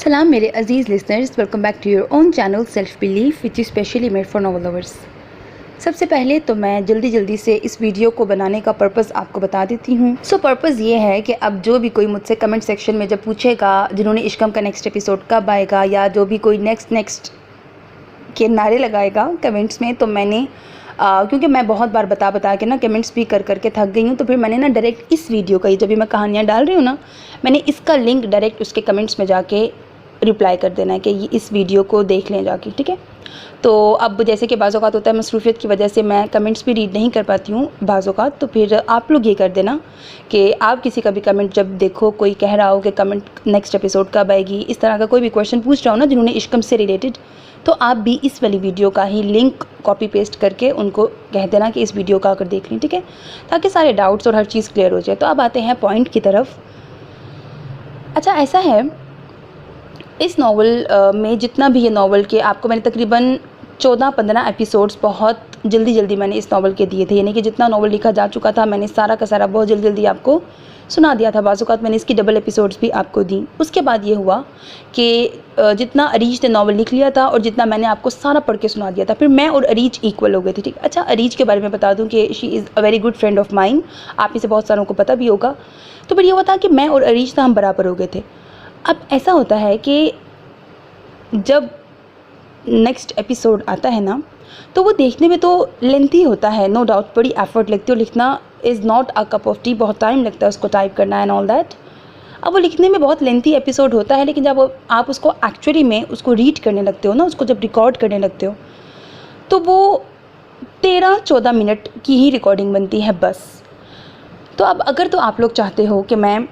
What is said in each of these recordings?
सलाम मेरे अजीज़ listeners, welcome back to your own channel self belief which is specially made for novel lovers. सबसे पहले तो मैं जल्दी से इस वीडियो को बनाने का पर्पज़ आपको बता देती हूँ। पर्पज़ ये है कि अब जो भी कोई मुझसे कमेंट सेक्शन में जब पूछेगा जिन्होंने इश्कम का नेक्स्ट एपिसोड कब आएगा, या जो भी कोई नेक्स्ट के नारे लगाएगा कमेंट्स में, तो मैंने क्योंकि मैं बहुत बार बता के ना कमेंट्स भी कर के थक गई हूँ, तो फिर मैंने ना डायरेक्ट इस वीडियो का, जब भी मैं कहानियाँ डाल रही हूँ ना, मैंने इसका लिंक डायरेक्ट उसके कमेंट्स में जाके रिप्लाई कर देना है कि ये इस वीडियो को देख लें जाके, ठीक है। तो अब जैसे कि बाज़ औक़ात होता है मसरूफ़ियत की वजह से मैं कमेंट्स भी रीड नहीं कर पाती हूँ बाज़ औक़ात, तो फिर आप लोग ये कर देना कि आप किसी का भी कमेंट जब देखो, कोई कह रहा हो कि कमेंट नेक्स्ट एपिसोड कब आएगी, इस तरह का कोई भी क्वेश्चन पूछ रहा हो ना जिन्होंने इश्कम से रिलेटेड, तो आप भी इस वाली वीडियो का ही लिंक कॉपी पेस्ट करके उनको कह देना कि इस वीडियो का आकर देख लें, ठीक है, ताकि सारे डाउट्स और हर चीज़ क्लियर हो जाए। तो अब आते हैं पॉइंट की तरफ। अच्छा, ऐसा है इस नावल में जितना भी ये नावल के आपको मैंने तकरीबन 14-15 एपिसोड्स बहुत जल्दी मैंने इस नावल के दिए थे, यानी कि जितना नावल लिखा जा चुका था मैंने सारा का सारा बहुत जल्दी आपको सुना दिया था। बाज़ औक़ात मैंने इसकी डबल एपिसोड्स भी आपको दी। उसके बाद ये हुआ कि जितना अरीज ने नावल लिख लिया था और जितना मैंने आपको सारा पढ़ के सुना दिया था, फिर मैं और अरीज इक्वल हो गए थे, ठीक। अच्छा, अरीज के बारे में बता दूं कि she is a very good friend of mine, आप में से बहुत सारों को पता भी होगा। तो फिर ये हुआ था कि मैं और अरीज था, हम बराबर हो गए थे। अब ऐसा होता है कि जब नेक्स्ट एपिसोड आता है ना, तो वो देखने में तो लेंथी होता है, नो डाउट, बड़ी एफर्ट लगती है, और लिखना is not a cup of T, बहुत टाइम लगता है उसको टाइप करना एंड ऑल दैट। अब वो लिखने में बहुत लेंथी एपिसोड होता है, लेकिन जब आप उसको एक्चुअली में उसको रीड करने लगते हो ना, उसको जब रिकॉर्ड करने लगते हो, तो वो 13-14 मिनट की ही रिकॉर्डिंग बनती है बस। तो अब अगर तो आप लोग चाहते हो कि मैं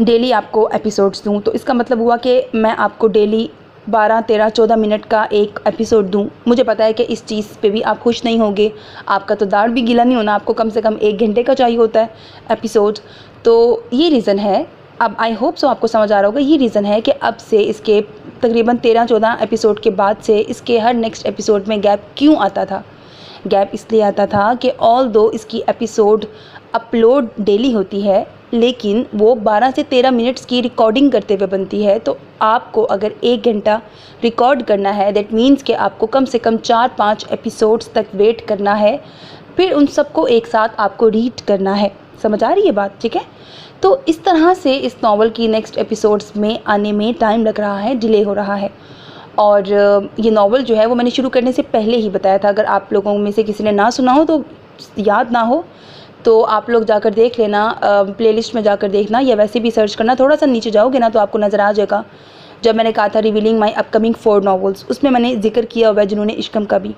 डेली आपको एपिसोड्स दूँ, तो इसका मतलब हुआ कि मैं आपको डेली 12, 13, 14 मिनट का एक एपिसोड दूँ। मुझे पता है कि इस चीज़ पे भी आप खुश नहीं होंगे, आपका तो दाढ़ भी गीला नहीं होना, आपको कम से कम 1 घंटे का चाहिए होता है एपिसोड। तो ये रीज़न है, अब आई होप सो आपको समझ आ रहा होगा, ये रीज़न है कि अब से इसके तकरीबन 13-14 एपिसोड के बाद से इसके हर नेक्स्ट एपिसोड में गैप क्यों आता था। गैप इसलिए आता था कि ऑल दो इसकी एपिसोड अपलोड डेली होती है, लेकिन वो 12 से 13 मिनट्स की रिकॉर्डिंग करते हुए बनती है। तो आपको अगर 1 घंटा रिकॉर्ड करना है, दैट मीन्स कि आपको कम से कम 4-5 एपिसोड्स तक वेट करना है, फिर उन सबको एक साथ आपको रीड करना है। समझ आ रही है बात, ठीक है। तो इस तरह से इस नावल की नेक्स्ट एपिसोड्स में आने में टाइम लग रहा है, डिले हो रहा है। और ये नावल जो है वो मैंने शुरू करने से पहले ही बताया था, अगर आप लोगों में से किसी ने ना सुना हो, तो याद ना हो, तो आप लोग जाकर देख लेना, प्लेलिस्ट में जाकर देखना, या वैसे भी सर्च करना, थोड़ा सा नीचे जाओगे ना तो आपको नज़र आ जाएगा। जब मैंने कहा था रिवीलिंग माई अपकमिंग 4 नॉवेल्स, उसमें मैंने जिक्र किया हुआ है जिन्होंने इश्कम का भी,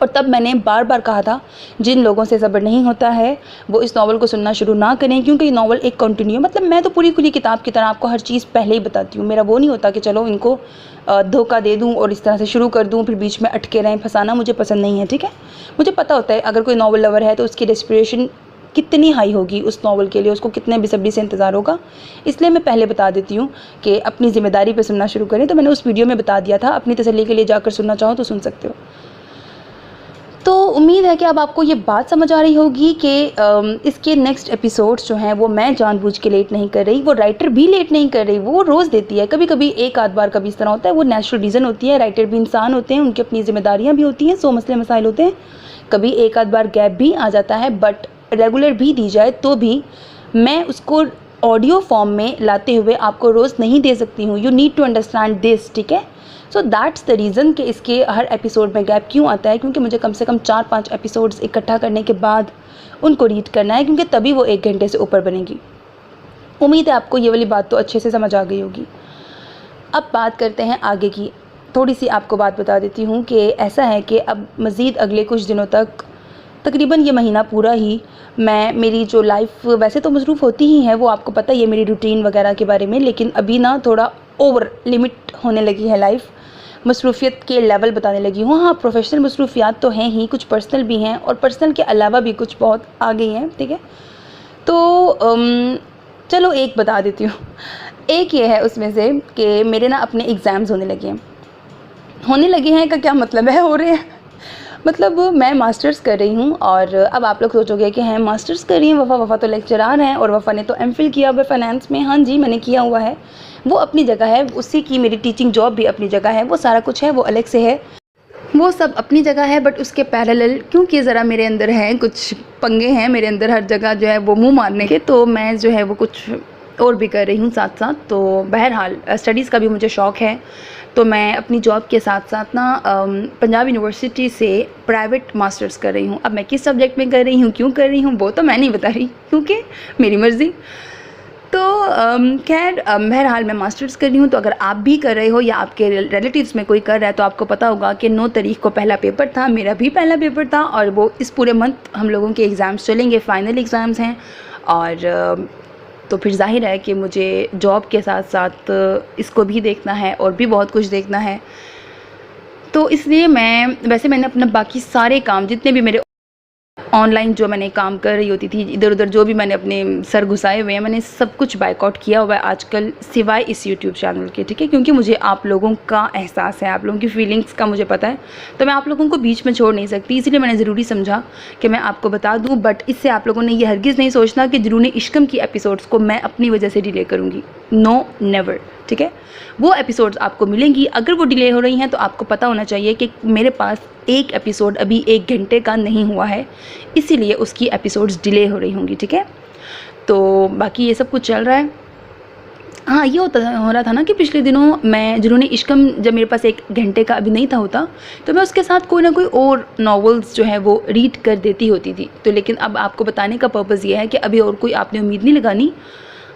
और तब मैंने बार कहा था जिन लोगों से सब्र नहीं होता है वो इस नावल को सुनना शुरू ना करें, क्योंकि ये नावल एक कंटिन्यू, मतलब मैं तो पूरी खुली किताब की तरह आपको हर चीज़ पहले ही बताती हूँ। मेरा वो नहीं होता कि चलो इनको धोखा दे दूँ और इस तरह से शुरू कर दूँ फिर बीच में अटके रहें, फंसाना मुझे पसंद नहीं है, ठीक है। मुझे पता होता है अगर कोई नावल लवर है तो उसकी डेस्परेशन कितनी हाई होगी उस नावल के लिए, उसको कितने बेसब्री से इंतज़ार होगा, इसलिए मैं पहले बता देती हूँ कि अपनी ज़िम्मेदारी पे सुनना शुरू करें। तो मैंने उस वीडियो में बता दिया था, अपनी तसल्ली के लिए जाकर सुनना चाहो तो सुन सकते हो। तो उम्मीद है कि अब आपको ये बात समझ आ रही होगी कि इसके नेक्स्ट एपिसोड्स जो हैं वो मैं जानबूझ के लेट नहीं कर रही, वो राइटर भी लेट नहीं कर रही, वो रोज़ देती है। कभी कभी एक आध बार कभी इस तरह होता है, वो नेचुरल रीज़न होती है, राइटर भी इंसान होते हैं, उनकी अपनी जिम्मेदारियाँ भी होती हैं, 100 मसले मसाइल होते हैं, कभी एक आध बार गैप भी आ जाता है, बट रेगुलर भी दी जाए तो भी मैं उसको ऑडियो फॉर्म में लाते हुए आपको रोज़ नहीं दे सकती हूँ। You need to understand this, ठीक है। सो दैट्स द रीज़न कि इसके हर एपिसोड में गैप क्यों आता है, क्योंकि मुझे कम से कम 4-5 एपिसोड्स इकट्ठा करने के बाद उनको रीड करना है, क्योंकि तभी वो 1 घंटे से ऊपर बनेगी। उम्मीद है आपको ये वाली बात तो अच्छे से समझ आ गई होगी। अब बात करते हैं आगे की। थोड़ी सी आपको बात बता देती हूँ कि ऐसा है कि अब मज़ीद अगले कुछ दिनों तक, तकरीबन ये महीना पूरा ही, मैं मेरी जो लाइफ वैसे तो मसरूफ़ होती ही है, वो आपको पता ही है मेरी रूटीन वगैरह के बारे में, लेकिन अभी ना थोड़ा ओवर लिमिट होने लगी है लाइफ, मसरूफ़ियत के लेवल बताने लगी हूँ। हाँ, प्रोफेशनल मसरूफ़ियात तो हैं ही, कुछ पर्सनल भी हैं, और पर्सनल के अलावा भी कुछ बहुत आ गई हैं, ठीक है। तो चलो एक बता देती हूँ। एक ये है उसमें से कि मेरे ना अपने एग्ज़ाम्स होने लगे हैं का क्या मतलब है, हो रहे हैं। मतलब मैं मास्टर्स कर रही हूँ और अब आप लोग सोचोगे कि हैं मास्टर्स कर रही हैं वफ़ा तो लेक्चरार हैं और वफ़ा ने तो एमफिल किया हुआ है फाइनेंस में। हाँ जी, मैंने किया हुआ है, वो अपनी जगह है, उसी की मेरी टीचिंग जॉब भी अपनी जगह है, वो सारा कुछ है, वो अलग से है, वो सब अपनी जगह है। बट उसके पैरेलल क्योंकि ज़रा मेरे अंदर है कुछ पंगे हैं मेरे अंदर हर जगह जो है वो मुंह मारने के, तो मैं जो है वो कुछ और भी कर रही हूँ साथ साथ। तो बहरहाल स्टडीज़ का भी मुझे शौक़ है, तो मैं अपनी जॉब के साथ साथ ना पंजाब यूनिवर्सिटी से प्राइवेट मास्टर्स कर रही हूँ। अब मैं किस सब्जेक्ट में कर रही हूँ, क्यों कर रही हूँ, वो तो मैं नहीं बता रही क्योंकि मेरी मर्ज़ी। तो खैर बहरहाल मैं मास्टर्स कर रही हूँ। तो अगर आप भी कर रहे हो या आपके रिलेटिव्स में कोई कर रहा है तो आपको पता होगा कि 9 तारीख को पहला पेपर था, मेरा भी पहला पेपर था और वो इस पूरे मंथ हम लोगों के एग्ज़ाम्स चलेंगे, फ़ाइनल एग्ज़ाम्स हैं। और तो फिर ज़ाहिर है कि मुझे जॉब के साथ साथ इसको भी देखना है और भी बहुत कुछ देखना है। तो इसलिए मैंने अपना बाकी सारे काम जितने भी मेरे ऑनलाइन जो मैंने काम कर रही होती थी, इधर उधर जो भी मैंने अपने सर घुसाए हुए हैं, मैंने सब कुछ बायकॉट किया हुआ है आजकल सिवाय इस यूट्यूब चैनल के, ठीक है। क्योंकि मुझे आप लोगों का एहसास है, आप लोगों की फीलिंग्स का मुझे पता है, तो मैं आप लोगों को बीच में छोड़ नहीं सकती, इसीलिए मैंने ज़रूरी समझा कि मैं आपको बता दूँ। बट इससे आप लोगों ने ये हरगिज़ नहीं सोचना कि जुनून इश्कम की एपिसोड्स को मैं अपनी वजह से डिले करूँगी, नो नेवर, ठीक है। वो एपिसोड्स आपको मिलेंगी, अगर वो डिले हो रही हैं तो आपको पता होना चाहिए कि मेरे पास एक एपिसोड अभी 1 घंटे का नहीं हुआ है, इसीलिए उसकी एपिसोड्स डिले हो रही होंगी, ठीक है। तो बाकी ये सब कुछ चल रहा है। हाँ, ये हो रहा था ना कि पिछले दिनों मैं जुनून इश्कम जब मेरे पास 1 घंटे का अभी नहीं था होता, तो मैं उसके साथ कोई ना कोई और नॉवेल्स जो है वो रीड कर देती होती थी। तो लेकिन अब आपको बताने का पर्पज़ ये है कि अभी और कोई आपने उम्मीद नहीं लगानी।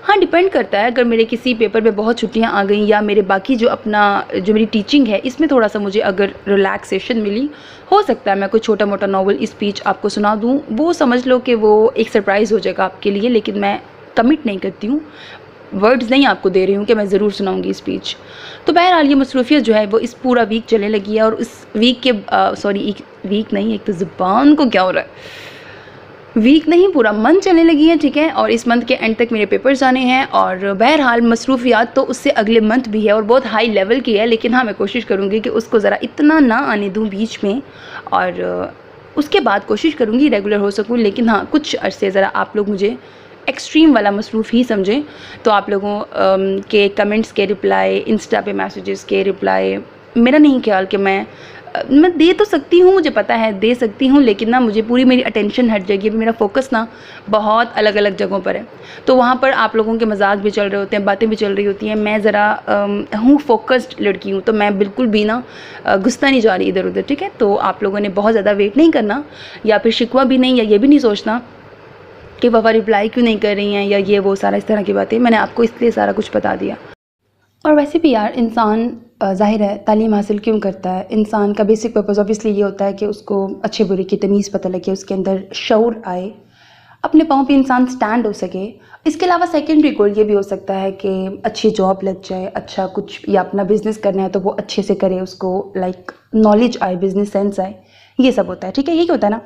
हाँ, डिपेंड करता है, अगर मेरे किसी पेपर में बहुत छुट्टियां आ गई या मेरे बाकी जो मेरी टीचिंग है इसमें थोड़ा सा मुझे अगर रिलैक्सेशन मिली, हो सकता है मैं कोई छोटा मोटा नॉवल स्पीच आपको सुना दूँ। वो समझ लो कि वो एक सरप्राइज़ हो जाएगा आपके लिए, लेकिन मैं कमिट नहीं करती हूँ, वर्ड्स नहीं आपको दे रही हूँ कि मैं ज़रूर सुनाऊँगी स्पीच। तो बहरहाल ये मसरूफियत जो है वो इस पूरा वीक चलने लगी है और इस वीक के वीक नहीं, एक तो ज़ुबान को क्या हो रहा है, वीक नहीं पूरा मंथ चलने लगी है, ठीक है। और इस मंथ के एंड तक मेरे पेपर्स आने हैं और बहरहाल मसरूफियात तो उससे अगले मंथ भी है और बहुत हाई लेवल की है, लेकिन हाँ मैं कोशिश करूँगी कि उसको ज़रा इतना ना आने दूँ बीच में, और उसके बाद कोशिश करूँगी रेगुलर हो सकूँ। लेकिन हाँ, कुछ अरसे ज़रा आप लोग मुझे एक्सट्रीम वाला मसरूफ़ ही समझें। तो आप लोगों के कमेंट्स के रिप्लाई, इंस्टा पे मैसेजेस के रिप्लाई, मेरा नहीं ख्याल कि मैं दे तो सकती हूँ, मुझे पता है दे सकती हूँ, लेकिन ना मुझे पूरी मेरी अटेंशन हट जाएगी, मेरा फोकस ना बहुत अलग अलग जगहों पर है। तो वहाँ पर आप लोगों के मजाक भी चल रहे होते हैं, बातें भी चल रही होती हैं, मैं ज़रा हूँ फोकस्ड लड़की हूँ, तो मैं बिल्कुल भी ना घुसता नहीं जा रही इधर उधर, ठीक है। तो आप लोगों ने बहुत ज़्यादा वेट नहीं करना, या फिर शिकवा भी नहीं, या ये भी नहीं सोचना कि वफ़ा रिप्लाई क्यों नहीं कर रही हैं या ये वो सारा इस तरह की बातें। मैंने आपको इसलिए सारा कुछ बता दिया। और वैसे भी यार, इंसान ज़ाहिर है तालीम हासिल क्यों करता है, इंसान का बेसिक पर्पज़ ऑब्वियसली ये होता है कि उसको अच्छे बुरे की तमीज़ पता लगे, उसके अंदर शऊर आए, अपने पाँव पे इंसान स्टैंड हो सके। इसके अलावा सेकेंडरी गोल ये भी हो सकता है कि अच्छी जॉब लग जाए, अच्छा कुछ, या अपना बिज़नेस करना है तो वो अच्छे से करे, उसको लाइक नॉलेज आए, बिज़नेस सेंस आए, ये सब होता है, ठीक है, यही होता है ना।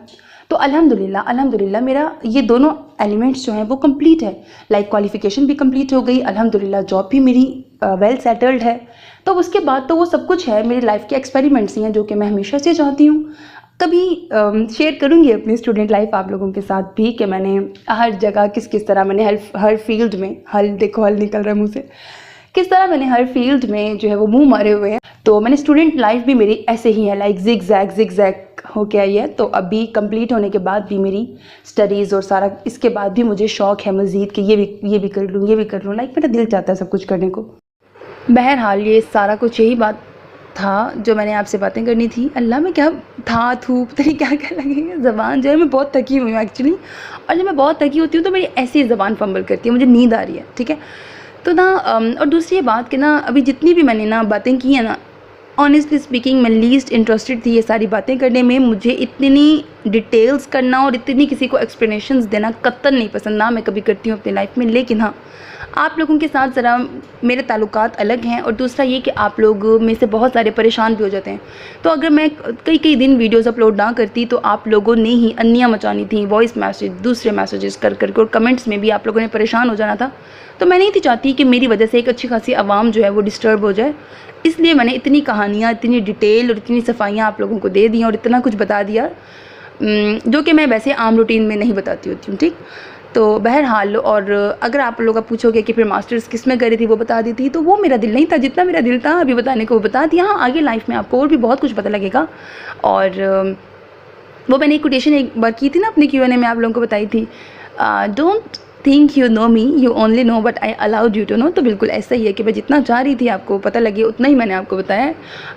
तो अल्हम्दुलिल्लाह मेरा ये दोनों एलिमेंट्स जो हैं वो कंप्लीट है। लाइक क्वालिफ़िकेशन भी कंप्लीट हो गई, अल्हम्दुलिल्लाह जॉब भी मेरी वेल सेटल्ड है। तो उसके बाद तो वो सब कुछ है, मेरी लाइफ के एक्सपेरिमेंट्स ही हैं जो कि मैं हमेशा से चाहती हूँ। कभी शेयर करूँगी अपनी स्टूडेंट लाइफ आप लोगों के साथ भी कि मैंने हर जगह किस तरह मैंने हर फील्ड में, हल देखो हल निकल रहा है मुँह से, किस तरह मैंने हर फील्ड में जो है वो मुंह मारे हुए हैं। तो मैंने स्टूडेंट लाइफ भी मेरी ऐसे ही है, लाइक जिग जैग हो के आई है। तो अभी कंप्लीट होने के बाद भी मेरी स्टडीज़ और सारा, इसके बाद भी मुझे शौक़ है मज़ीद कि ये भी कर लूँ, लाइक मेरा दिल चाहता है सब कुछ करने को। बहरहाल ये सारा कुछ यही बात था जो मैंने आपसे बातें करनी थी। अल्लाह में क्या था थू पता नहीं क्या लगेगा, ज़बान जो है मैं बहुत थकी हुई हूँ एक्चुअली, और जब मैं बहुत थकी होती हूँ तो मेरी ऐसी ज़बान फंबल करती है, मुझे नींद आ रही है, ठीक है। तो ना और दूसरी बात कि ना अभी जितनी भी मैंने ना बातें की हैं ना, ऑनेस्टली स्पीकिंग मैं लीस्ट इंटरेस्टेड थी ये सारी बातें करने में। मुझे इतनी डिटेल्स करना और इतनी किसी को एक्सप्लेनेशंस देना कतई नहीं पसंद, ना मैं कभी करती हूँ अपनी लाइफ में। लेकिन हाँ, आप लोगों के साथ ज़रा मेरे ताल्लुकात अलग हैं, और दूसरा ये कि आप लोग में से बहुत सारे परेशान भी हो जाते हैं। तो अगर मैं कई कई दिन वीडियोज़ अपलोड ना करती तो आप लोगों ने ही अन्नियाँ मचानी थी, वॉइस मैसेज, दूसरे मैसेजेस कर कर के, और कमेंट्स में भी आप लोगों ने परेशान हो जाना था। तो मैं नहीं थी चाहती कि मेरी वजह से एक अच्छी खासी आवाम जो है वो डिस्टर्ब हो जाए, इसलिए मैंने इतनी कहानियाँ, इतनी डिटेल और इतनी सफाइयाँ आप लोगों को दे दी और इतना कुछ बता दिया जो कि मैं वैसे आम रूटीन में नहीं बताती होती हूँ, ठीक। तो बहरहाल, और अगर आप लोग अब पूछोगे कि फिर मास्टर्स किस में करी थी, वो बता दी थी, तो वो मेरा दिल नहीं था। जितना मेरा दिल था अभी बताने को वो बता दिया। हाँ, आगे लाइफ में आपको और भी बहुत कुछ पता लगेगा। और वो मैंने एक कोटेशन एक बार की थी ना अपने Q&A में, आप लोगों को बताई थी, don't think you know me, you only know but I allowed you to know. तो बिल्कुल ऐसा ही है कि मैं जितना चाह रही थी आपको पता लगे उतना ही मैंने आपको बताया,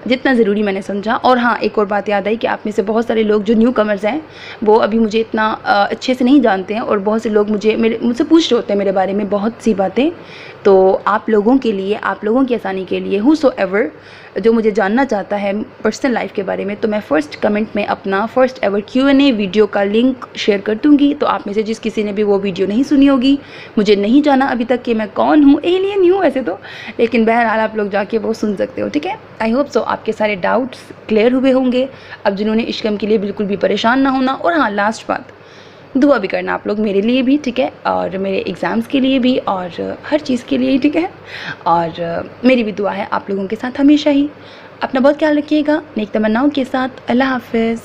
जितना ज़रूरी मैंने समझा। और हाँ, एक और बात याद आई कि आप में से बहुत सारे लोग जो न्यू कमर्स हैं वो अभी मुझे इतना अच्छे से नहीं जानते हैं, और बहुत से लोग मुझसे पूछ रहे होते हैं मेरे बारे में बहुत सी बातें। तो आप लोगों के लिए, आप लोगों की आसानी के लिए, whosoever जो मुझे जानना चाहता है पर्सनल लाइफ के बारे में, तो मैं फ़र्स्ट कमेंट में अपना फर्स्ट एवर Q&A वीडियो का लिंक शेयर कर दूँगी। तो आप में से जिस किसी ने भी वो वीडियो नहीं सुनी होगी, मुझे नहीं जाना अभी तक कि मैं कौन हूँ, एलियन ही हूँ वैसे तो, लेकिन बहरहाल आप लोग जाके वो सुन सकते हो, ठीक है। आई होप सो आपके सारे डाउट्स क्लियर हुए होंगे अब जिन्होंने इश्कम के लिए बिल्कुल भी परेशान ना होना। और हाँ, लास्ट बात, दुआ भी करना आप लोग मेरे लिए भी, ठीक है, और मेरे एग्ज़ाम्स के लिए भी, और हर चीज़ के लिए, ठीक है। और मेरी भी दुआ है आप लोगों के साथ हमेशा ही। अपना बहुत ख्याल रखिएगा। नेक तमन्नाओं के साथ, अल्लाह हाफ़िज़।